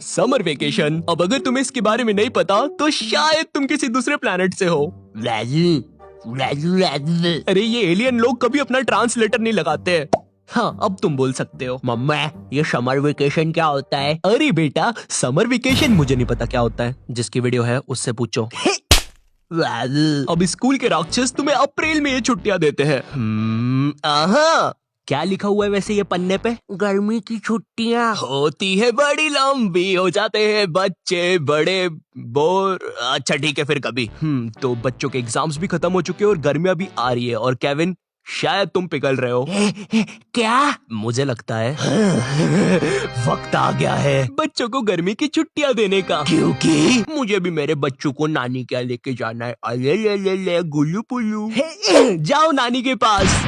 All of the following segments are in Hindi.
Summer vacation. अब अगर तुम्हें इसके बारे में नहीं पता तो शायद तुम किसी दूसरे प्लेनेट से हो। अरे ये एलियन लोग कभी अपना ट्रांसलेटर नहीं लगाते हैं। हाँ, अब तुम बोल सकते हो। मम्मा, ये समर वेकेशन क्या होता है? अरे बेटा, समर वेकेशन मुझे नहीं पता क्या होता है। जिसकी वीडियो है उससे पूछो। अब स्कूल के राक्षस तुम्हें अप्रैल में ये छुट्टियां देते हैं। क्या लिखा हुआ है वैसे ये पन्ने पे? गर्मी की छुट्टियाँ होती है बड़ी लंबी, हो जाते हैं बच्चे बड़े बोर। अच्छा ठीक है फिर कभी। तो बच्चों के एग्जाम्स भी खत्म हो चुके हैं और गर्मियां भी आ रही है। और केविन, शायद तुम पिघल रहे हो। क्या? मुझे लगता है वक्त आ गया है बच्चों को गर्मी की छुट्टियां देने का। क्योंकि मुझे भी मेरे बच्चों को नानी क्या लेके जाना है। अले ले ले ले गुल्लू पुल्लू। जाओ नानी के पास।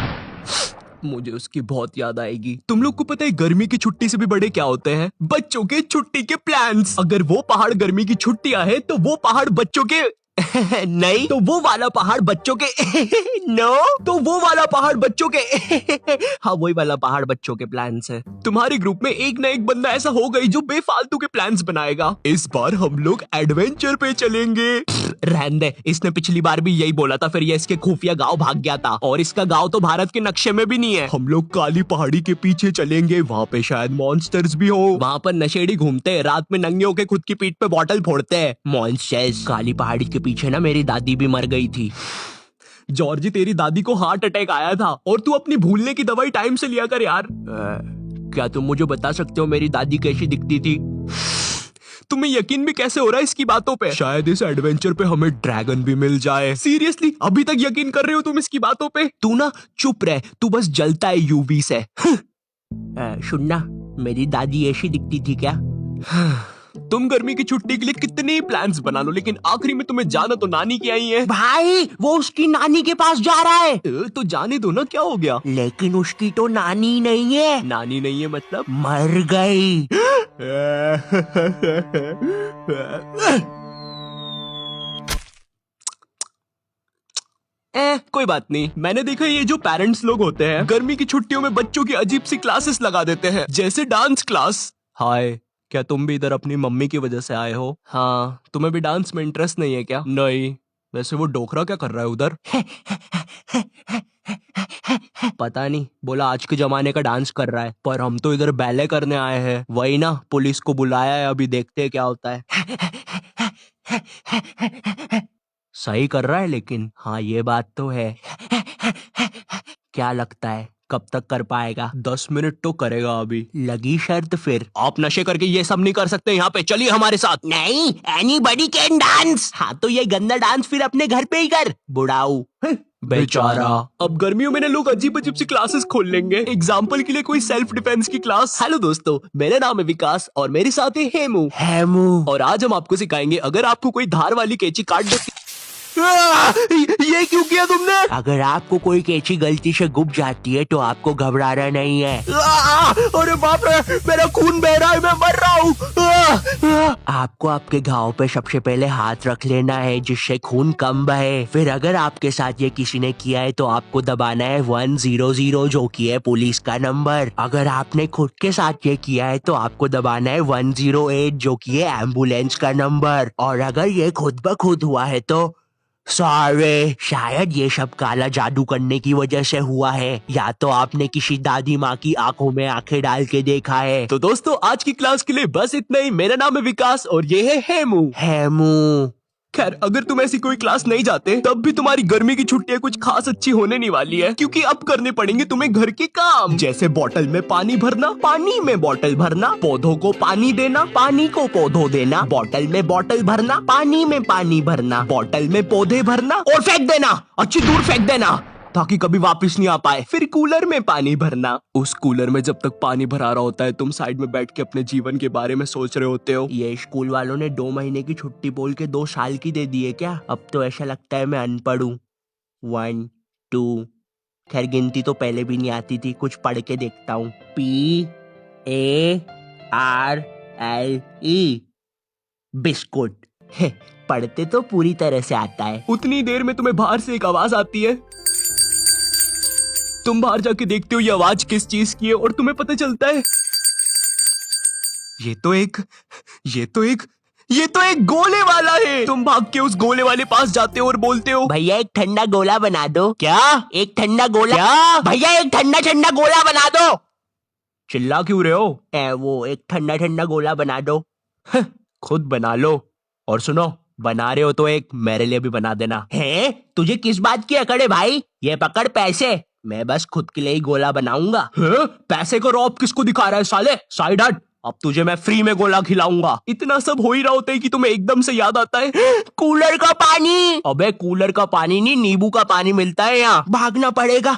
मुझे उसकी बहुत याद आएगी। तुम लोग को पता है गर्मी की छुट्टी से भी बड़े क्या होते हैं? बच्चों के छुट्टी के प्लान्स। अगर वो पहाड़ गर्मी की छुट्टियां है तो वो पहाड़ बच्चों के नहीं तो वो वाला पहाड़ बच्चों के नो तो वो वाला पहाड़ बच्चों के हाँ वही वाला पहाड़ बच्चों के प्लान्स है। तुम्हारे ग्रुप में एक ना एक बंदा ऐसा होगा ही जो बेफालतू के प्लान्स बनाएगा। इस बार हम लोग एडवेंचर पे चलेंगे। रहने दे, इसने पिछली बार भी यही बोला था, फिर ये इसके खुफिया गांव भाग गया था और इसका गांव तो भारत के नक्शे में भी नहीं है। हम लोग काली पहाड़ी के पीछे चलेंगे, वहाँ पे शायद मॉन्स्टर्स भी हो। वहाँ पर नशेड़ी घूमते हैं, रात में नंगे होके खुद की पीठ पे बॉटल फोड़ते हैं। मॉन्स्टर्स? काली पहाड़ी के पीछे ना मेरी दादी भी मर गई थी। जॉर्जी, तेरी दादी को हार्ट अटैक आया था और तू अपनी भूलने की दवाई टाइम से लिया कर यार। क्या तुम मुझे बता सकते हो मेरी दादी कैसी दिखती थी? तुम्हें यकीन भी कैसे हो रहा है इसकी बातों पे? शायद इस एडवेंचर पे हमें ड्रैगन भी मिल जाए। सीरियसली अभी तक यकीन कर रहे हो तुम इसकी बातों पे? तू ना चुप रह, तू बस जलता है यूवी से। सुनना, मेरी दादी ऐसी दिखती थी क्या? तुम गर्मी की छुट्टी के लिए कितने प्लान्स बना लो, लेकिन आखिरी में तुम्हें जाना तो नानी की आई है। भाई, वो उसकी नानी के पास जा रहा है। तो जाने दो ना, क्या हो गया? लेकिन उसकी तो नानी नहीं है। नानी नहीं है मतलब? मर गई। कोई बात नहीं। मैंने देखा ये जो पेरेंट्स लोग होते हैं गर्मी की छुट्टियों में बच्चों की अजीब सी क्लासेस लगा देते हैं, जैसे डांस क्लास। हाय, क्या तुम भी इधर अपनी मम्मी की वजह से आए हो? हाँ, तुम्हें भी डांस में इंटरेस्ट नहीं है क्या? नहीं। वैसे वो डोकरा क्या कर रहा है उधर? पता नहीं, बोला आज के जमाने का डांस कर रहा है। पर हम तो इधर बैले करने आए हैं। वही ना, पुलिस को बुलाया है, अभी देखते हैं क्या होता है। सही कर रहा है लेकिन। हाँ ये बात तो है। क्या लगता है कब तक कर पाएगा? 10 मिनट तो करेगा अभी। लगी शर्त फिर। आप नशे करके ये सब नहीं कर सकते यहाँ पे, चलिए हमारे साथ। नहीं, एनीबॉडी कैन डांस। हाँ तो ये गंदा डांस फिर अपने घर पे ही कर, बुढ़ाऊ। बेचारा। अब गर्मियों में ना लोग अजीब अजीब सी क्लासेस खोल लेंगे। एग्जाम्पल के लिए कोई सेल्फ डिफेंस की क्लास। हेलो दोस्तों, मेरा नाम है विकास और मेरे साथ है हेमू। और आज हम आपको सिखाएंगे अगर आपको कोई धार वाली कैंची काट दे। ये क्यों किया तुमने? अगर आपको कोई कैंची गलती से गुम जाती है तो आपको घबराना नहीं है। अरे बाप रे, मेरा खून बह रहा है, मैं मर रहा हूँ। आपको आपके घाव पे सबसे पहले हाथ रख लेना है जिससे खून कम बहे। फिर अगर आपके साथ ये किसी ने किया है तो आपको दबाना है 100 जो कि है पुलिस का नंबर। अगर आपने खुद के साथ ये किया है तो आपको दबाना है 108 जो कि है एम्बुलेंस का नंबर। और अगर ये खुद ब खुद हुआ है तो सॉरी, शायद ये सब काला जादू करने की वजह से हुआ है, या तो आपने किसी दादी माँ की आंखों में आंखें डाल के देखा है। तो दोस्तों आज की क्लास के लिए बस इतना ही। मेरा नाम है विकास और ये है हेमू। खैर, अगर तुम ऐसी कोई क्लास नहीं जाते तब भी तुम्हारी गर्मी की छुट्टियां कुछ खास अच्छी होने नहीं वाली है, क्योंकि अब करने पड़ेंगे तुम्हें घर के काम, जैसे बोतल में पानी भरना, पानी में बोतल भरना, पौधों को पानी देना, पानी को पौधों देना, बोतल में बोतल भरना, पानी में पानी भरना, बोतल में पौधे भरना और फेंक देना, अच्छी दूर फेंक देना ताकि कभी वापस नहीं आ पाए। फिर कूलर में पानी भरना। उस कूलर में जब तक पानी भरा रहा होता है तुम साइड में बैठ के अपने जीवन के बारे में सोच रहे होते हो। ये स्कूल वालों ने 2 महीने की छुट्टी बोल के 2 साल की दे दी है क्या? अब तो ऐसा लगता है मैं अनपढ़ हूँ। 1 2, खैर गिनती तो पहले भी नहीं आती थी, कुछ पढ़ के देखता हूँ। PARLE, biscuit. पढ़ते तो पूरी तरह से आता है। उतनी देर में तुम्हें बाहर से एक आवाज आती है, तुम बाहर जाके देखते हो ये आवाज किस चीज की है और तुम्हें पता चलता है ये तो एक गोले वाला है। तुम भाग के उस गोले वाले पास जाते हो और बोलते हो, भैया एक ठंडा गोला बना दो। क्या? एक ठंडा गोला। क्या? भैया एक ठंडा ठंडा गोला बना दो। चिल्ला क्यों रहे हो? वो एक ठंडा ठंडा गोला बना दो। खुद बना लो। और सुनो, बना रहे हो तो एक मेरे लिए भी बना देना। है तुझे किस बात की अकड़ है भाई? ये पकड़ पैसे, मैं बस खुद के लिए ही गोला बनाऊंगा। पैसे का रौब किसको दिखा रहा है साले? साइड हट। अब तुझे मैं फ्री में गोला खिलाऊंगा। इतना सब हो ही रहा होता है कि तुम्हें एकदम से याद आता है, कूलर का पानी। अबे कूलर का पानी नहीं, नींबू का पानी मिलता है यहाँ। भागना पड़ेगा।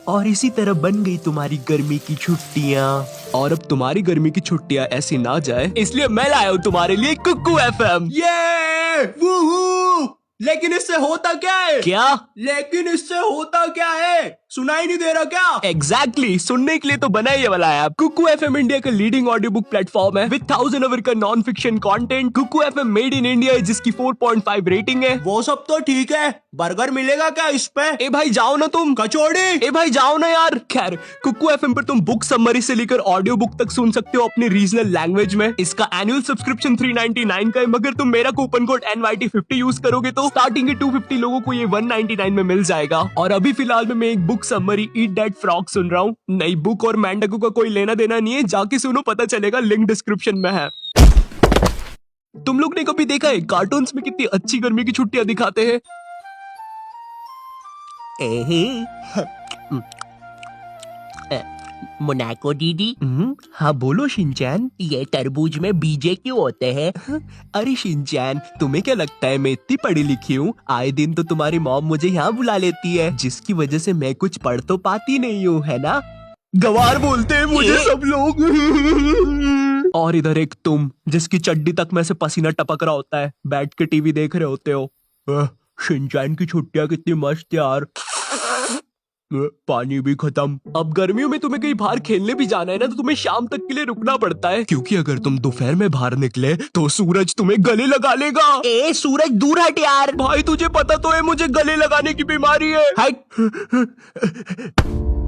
और इसी तरह बन गई तुम्हारी गर्मी की छुट्टियाँ। और अब तुम्हारी गर्मी की छुट्टियाँ ऐसी ना जाए, इसलिए मैं लाया हूँ तुम्हारे लिए कुकू एफएम। ये वूहू! लेकिन इससे होता क्या है? क्या? लेकिन इससे होता क्या है? सुनाई नहीं दे रहा क्या? एग्जैक्टली, सुनने के लिए तो बना ये वाला ऐप। कुकू एफएम इंडिया का लीडिंग ऑडियो बुक प्लेटफॉर्म है विद 1000 आवर का non fiction content. Kuku FM made in India है, जिसकी 4.5 रेटिंग है। वो सब तो ठीक है, बर्गर मिलेगा क्या इस पे? ए भाई जाओ ना तुम। कचौड़ी। ए भाई जाओ ना यार। खैर, कुकू एफएम पर तुम बुक समरी से लेकर ऑडियो बुक तक सुन सकते हो अपनी रीजनल लैंग्वेज में। इसका एनुअल सब्सक्रिप्शन 399 का है, मगर तुम मेरा कूपन कोड NYT50 यूज करोगे तो स्टार्टिंग के 250 लोगों को ये 199 में मिल जाएगा। और अभी फिलहाल में मैं एक book summary eat that frog सुन रहा हूँ। नई बुक और मैंडकू का कोई लेना देना नहीं है, जाके सुनो, पता चलेगा, लिंक डिस्क्रिप्शन में है। तुम लोग ने कभी देखा है कार्टून्स में कितनी अच्छी गर्मी की छुट्टियां दिखाते हैं? मोनाको दीदी। हाँ बोलो शिनचैन। ये तरबूज में बीजे क्यों होते हैं? अरे शिनचैन, तुम्हें क्या लगता है मैं इतनी पढ़ी लिखी हूँ? आए दिन तो तुम्हारी मॉम मुझे यहाँ बुला लेती है, जिसकी वजह से मैं कुछ पढ़ तो पाती नहीं हूँ, है ना? गवार बोलते हैं मुझे सब लोग। और इधर एक तुम, जिसकी चड्डी तक में से पसीना टपक रहा होता है, बैठ के टीवी देख रहे होते हो। शिनचैन की छुट्टियां कितनी मस्त यार। पानी भी खत्म। अब गर्मियों में तुम्हें कहीं बाहर खेलने भी जाना है ना, तो तुम्हें शाम तक के लिए रुकना पड़ता है, क्योंकि अगर तुम दोपहर में बाहर निकले तो सूरज तुम्हें गले लगा लेगा। ए सूरज दूर हट यार। भाई तुझे पता तो है मुझे गले लगाने की बीमारी है। हट।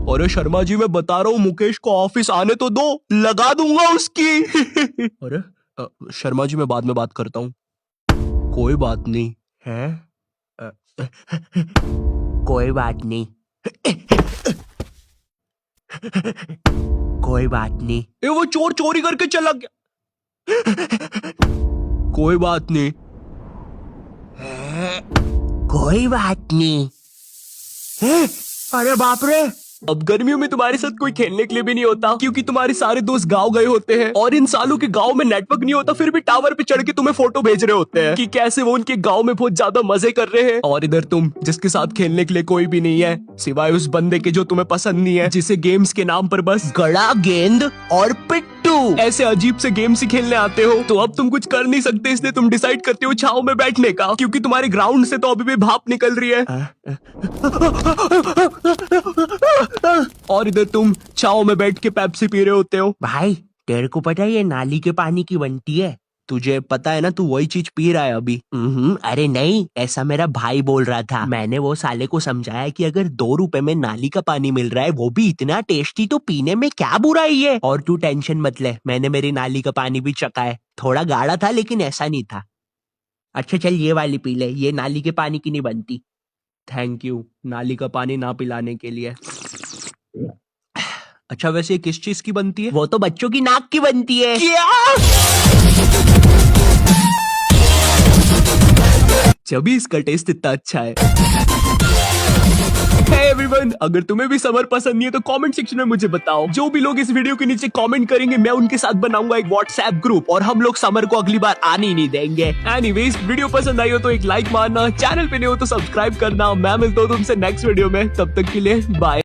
अरे शर्मा जी, मैं बता रहा हूँ, मुकेश को ऑफिस आने तो दो, लगा दूंगा उसकी। अरे शर्मा जी, मैं बाद में बात करता हूँ। कोई बात नहीं है। कोई बात नहीं। कोई बात नहीं। ए वो चोर चोरी करके चला गया। कोई बात नहीं। कोई बात नहीं। अरे बाप रे। अब गर्मियों में तुम्हारे साथ कोई खेलने के लिए भी नहीं होता, क्योंकि तुम्हारे सारे दोस्त गांव गए होते हैं, और इन सालों के गांव में नेटवर्क नहीं होता, फिर भी टावर पे चढ़ के तुम्हें फोटो भेज रहे होते हैं कि कैसे वो उनके गांव में बहुत ज्यादा मजे कर रहे हैं। और इधर तुम, जिसके साथ खेलने के लिए कोई भी नहीं है सिवाय उस बंदे के जो तुम्हें पसंद नहीं है, जिसे गेम्स के नाम पर बस गड़ा, गेंद और पिट्टू ऐसे अजीब से गेम्स ही खेलने आते हो। तो अब तुम कुछ कर नहीं सकते, इसलिए तुम डिसाइड करते हो छाव में बैठने का, क्योंकि तुम्हारे ग्राउंड से तो अभी भी भाप निकल रही है। और इधर तुम छाव में बैठ के पेप्सी पी रहे होते हो। भाई तेरे को पता है ये नाली के पानी की बनती है? तुझे पता है ना, तू वही चीज पी रहा है अभी। अरे नहीं, ऐसा मेरा भाई बोल रहा था। मैंने वो साले को समझाया कि अगर 2 रुपए में नाली का पानी मिल रहा है, वो भी इतना टेस्टी, तो पीने में क्या बुराई है। और तू टेंशन मत ले, मैंने मेरी नाली का पानी भी चखा है। थोड़ा गाढ़ा था लेकिन ऐसा नहीं था। अच्छा चल ये वाली पी ले, ये नाली के पानी की नहीं बनती। थैंक यू नाली का पानी ना पिलाने के लिए। अच्छा वैसे ये किस चीज की बनती है? वो तो बच्चों की नाक की बनती है। क्या? जब इसका टेस्ट इतना अच्छा है। Hey everyone, अगर तुम्हें भी समर पसंद नहीं है तो कमेंट सेक्शन में मुझे बताओ। जो भी लोग इस वीडियो के नीचे कमेंट करेंगे, मैं उनके साथ बनाऊंगा एक व्हाट्सएप ग्रुप, और हम लोग समर को अगली बार आने ही नहीं देंगे। एनीवेज, वीडियो पसंद आई हो तो एक लाइक मारना, चैनल पे नहीं हो तो सब्सक्राइब करना। मैं मिलता हूँ तुमसे नेक्स्ट वीडियो में, तब तक के लिए बाय।